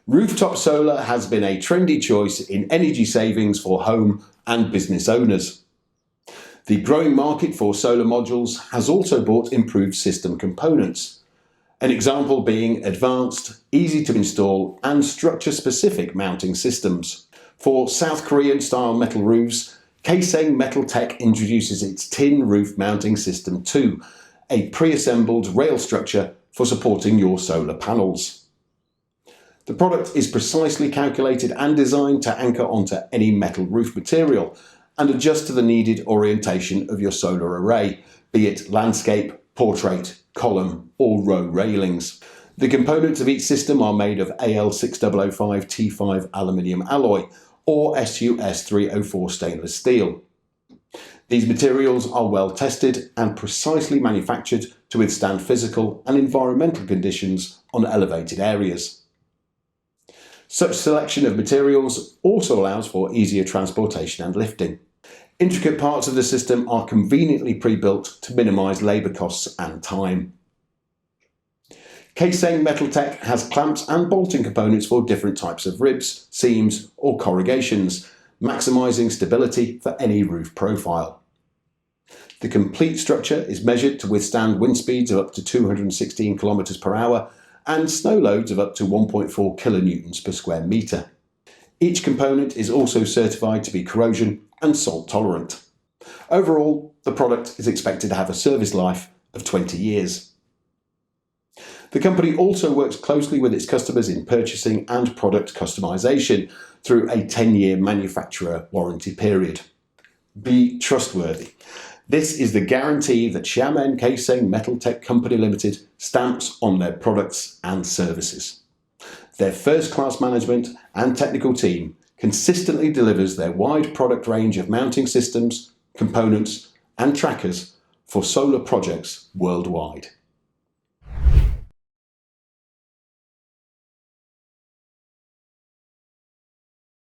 Rooftop solar has been a trendy choice in energy savings for home and business owners. The growing market for solar modules has also brought improved system components, an example being advanced, easy to install and structure-specific mounting systems. For South Korean-style metal roofs, Kseng Metal Tech introduces its tin roof mounting system 2, a pre-assembled rail structure for supporting your solar panels. The product is precisely calculated and designed to anchor onto any metal roof material and adjust to the needed orientation of your solar array, be it landscape, portrait, column or row railings. The components of each system are made of AL6005 T5 aluminium alloy or SUS304 stainless steel. These materials are well tested and precisely manufactured to withstand physical and environmental conditions on elevated areas. Such selection of materials also allows for easier transportation and lifting. Intricate parts of the system are conveniently pre-built to minimise labour costs and time. Kseng Metal Tech has clamps and bolting components for different types of ribs, seams or corrugations, maximising stability for any roof profile. The complete structure is measured to withstand wind speeds of up to 216 km per hour and snow loads of up to 1.4 kilonewtons per square metre. Each component is also certified to be corrosion and salt tolerant. Overall, the product is expected to have a service life of 20 years. The company also works closely with its customers in purchasing and product customization through a 10-year manufacturer warranty period. Be trustworthy. This is the guarantee that Xiamen Kseng Metal Tech Company Limited stamps on their products and services. Their first-class management and technical team consistently delivers their wide product range of mounting systems, components and trackers for solar projects worldwide.